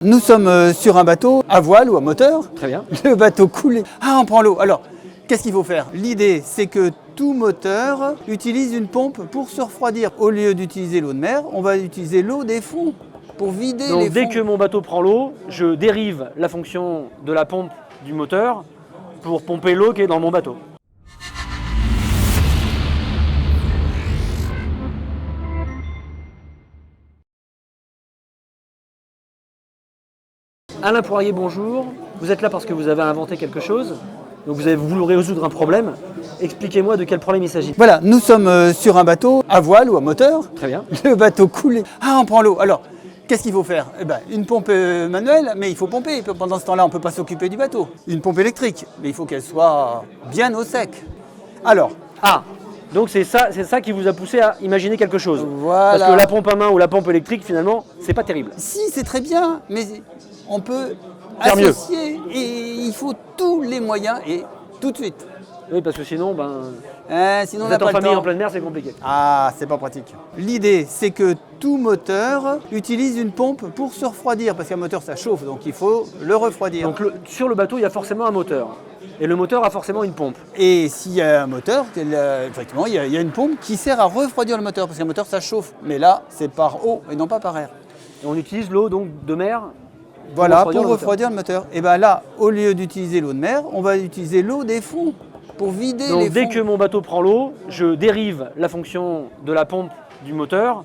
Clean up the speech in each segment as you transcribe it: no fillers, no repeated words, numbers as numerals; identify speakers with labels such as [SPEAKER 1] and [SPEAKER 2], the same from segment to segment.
[SPEAKER 1] Nous sommes sur un bateau à voile ou à moteur.
[SPEAKER 2] Très bien.
[SPEAKER 1] Le bateau coule. Ah, on prend l'eau. Alors, qu'est-ce qu'il faut faire? L'idée, c'est que tout moteur utilise une pompe pour se refroidir. Au lieu d'utiliser l'eau de mer, on va utiliser l'eau des fonds pour vider les fonds.
[SPEAKER 2] Donc dès que mon bateau prend l'eau, je dérive la fonction de la pompe du moteur pour pomper l'eau qui est dans mon bateau. Alain Poirier, bonjour. Vous êtes là parce que vous avez inventé quelque chose. Donc vous avez voulu résoudre un problème. Expliquez-moi de quel problème il s'agit.
[SPEAKER 1] Voilà, nous sommes sur un bateau à voile ou à moteur.
[SPEAKER 2] Très bien.
[SPEAKER 1] Le bateau coule. Ah, on prend l'eau. Alors, qu'est-ce qu'il faut faire? Eh ben, une pompe manuelle, mais il faut pomper. Pendant ce temps-là, on ne peut pas s'occuper du bateau. Une pompe électrique, mais il faut qu'elle soit bien au sec. Alors,
[SPEAKER 2] Donc c'est ça qui vous a poussé à imaginer quelque chose.
[SPEAKER 1] Voilà.
[SPEAKER 2] Parce que la pompe à main ou la pompe électrique, finalement, c'est pas terrible.
[SPEAKER 1] si, c'est très bien, mais on peut
[SPEAKER 2] Faire mieux.
[SPEAKER 1] associer et il faut tous les moyens et tout de suite.
[SPEAKER 2] Oui, parce que sinon,
[SPEAKER 1] Sinon, on
[SPEAKER 2] vous
[SPEAKER 1] n'a
[SPEAKER 2] êtes en
[SPEAKER 1] pas le
[SPEAKER 2] famille
[SPEAKER 1] temps.
[SPEAKER 2] en pleine mer, c'est compliqué.
[SPEAKER 1] Ah, c'est pas pratique. L'idée, c'est que tout moteur utilise une pompe pour se refroidir, parce qu'un moteur, ça chauffe, donc il faut le refroidir.
[SPEAKER 2] Donc sur le bateau, il y a forcément un moteur. Et le moteur a forcément une pompe.
[SPEAKER 1] Et s'il y a un moteur, effectivement, il y a une pompe qui sert à refroidir le moteur, parce qu'un moteur, ça chauffe. Mais là, c'est par eau et non pas par air.
[SPEAKER 2] Et on utilise l'eau donc de mer.
[SPEAKER 1] Voilà,
[SPEAKER 2] refroidir
[SPEAKER 1] pour
[SPEAKER 2] le
[SPEAKER 1] refroidir le moteur. Et bien là, au lieu d'utiliser l'eau de mer, on va utiliser l'eau des fonds pour vider les fonds.
[SPEAKER 2] Donc dès que mon bateau prend l'eau, je dérive la fonction de la pompe du moteur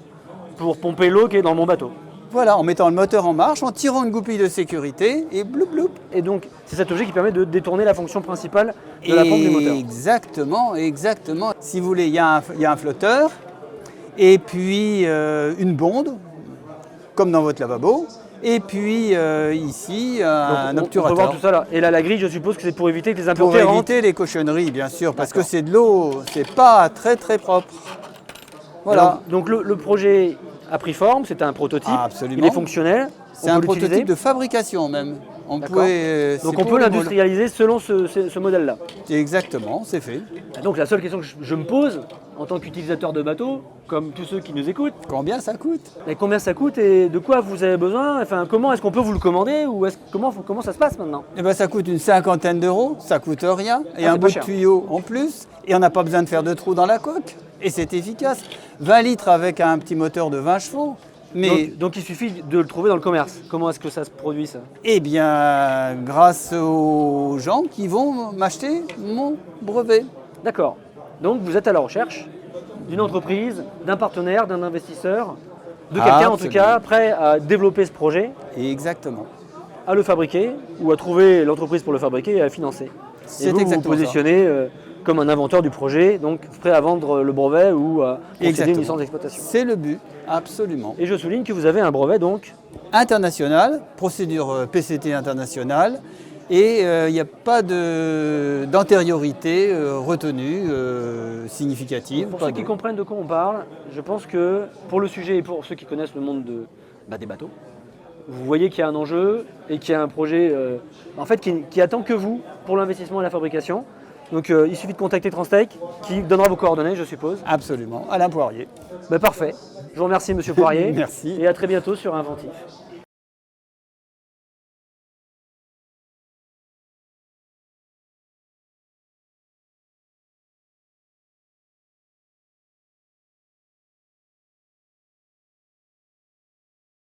[SPEAKER 2] pour pomper l'eau qui est dans mon bateau.
[SPEAKER 1] Voilà, en mettant le moteur en marche, en tirant une goupille de sécurité et bloup bloup.
[SPEAKER 2] Et donc c'est cet objet qui permet de détourner la fonction principale de la pompe du moteur.
[SPEAKER 1] Exactement. Si vous voulez, il y a un flotteur et puis une bonde, comme dans votre lavabo. Et puis ici, un
[SPEAKER 2] Donc,
[SPEAKER 1] obturateur.
[SPEAKER 2] on peut voir tout ça là. Et là, la grille, je suppose que c'est pour éviter que les
[SPEAKER 1] Pour
[SPEAKER 2] impuretés rentrent.
[SPEAKER 1] éviter les cochonneries, bien sûr, parce que
[SPEAKER 2] D'accord.
[SPEAKER 1] c'est de l'eau, c'est pas très propre. Voilà.
[SPEAKER 2] Donc le projet a pris forme, c'est un prototype.
[SPEAKER 1] Ah, absolument.
[SPEAKER 2] Il est fonctionnel.
[SPEAKER 1] C'est
[SPEAKER 2] on
[SPEAKER 1] un
[SPEAKER 2] peut l'utiliser.
[SPEAKER 1] prototype de fabrication même. On
[SPEAKER 2] D'accord.
[SPEAKER 1] pouvait,
[SPEAKER 2] Donc
[SPEAKER 1] c'est
[SPEAKER 2] on
[SPEAKER 1] pour
[SPEAKER 2] peut
[SPEAKER 1] les
[SPEAKER 2] l'industrialiser selon ce modèle-là.
[SPEAKER 1] modes. Exactement, c'est fait.
[SPEAKER 2] Donc la seule question que je me pose, en tant qu'utilisateur de bateau, comme tous ceux qui nous écoutent,
[SPEAKER 1] Combien ça coûte?
[SPEAKER 2] mais combien ça coûte et de quoi vous avez besoin? Enfin, comment est-ce qu'on peut vous le commander ou comment ça se passe maintenant?
[SPEAKER 1] Eh ben, ça coûte une 50aine d'euros, ça coûte rien, et
[SPEAKER 2] c'est
[SPEAKER 1] un
[SPEAKER 2] pas
[SPEAKER 1] bout de
[SPEAKER 2] cher.
[SPEAKER 1] tuyau en plus, et on n'a pas besoin de faire de trous dans la coque, et c'est efficace. 20 litres avec un petit moteur de 20 chevaux, mais
[SPEAKER 2] Donc il suffit de le trouver dans le commerce. Comment est-ce que ça se produit ça?
[SPEAKER 1] eh bien, grâce aux gens qui vont m'acheter mon brevet.
[SPEAKER 2] D'accord. Donc vous êtes à la recherche d'une entreprise, d'un partenaire, d'un investisseur, de quelqu'un en tout
[SPEAKER 1] Absolument.
[SPEAKER 2] cas prêt à développer ce projet,
[SPEAKER 1] Exactement.
[SPEAKER 2] à le fabriquer ou à trouver l'entreprise pour le fabriquer et à le financer.
[SPEAKER 1] C'est
[SPEAKER 2] Et vous vous
[SPEAKER 1] exactement ça.
[SPEAKER 2] positionnez comme un inventeur du projet, donc prêt à vendre le brevet ou à concéder
[SPEAKER 1] Exactement.
[SPEAKER 2] une licence d'exploitation.
[SPEAKER 1] C'est le but, absolument.
[SPEAKER 2] Et je souligne que vous avez un brevet donc.
[SPEAKER 1] International, procédure PCT internationale, et il n'y a pas d'antériorité retenue significative.
[SPEAKER 2] Pour
[SPEAKER 1] pas
[SPEAKER 2] ceux qui
[SPEAKER 1] de-
[SPEAKER 2] comprennent de quoi on parle, je pense que pour le sujet et pour ceux qui connaissent le monde des bateaux, vous voyez qu'il y a un enjeu et qu'il y a un projet en fait, qui attend que vous pour l'investissement et la fabrication. Donc il suffit de contacter Transtech qui donnera vos coordonnées, je suppose.
[SPEAKER 1] Absolument, Alain Poirier.
[SPEAKER 2] Parfait. Je vous remercie, Monsieur Poirier.
[SPEAKER 1] Merci.
[SPEAKER 2] Et à très bientôt sur Inventif.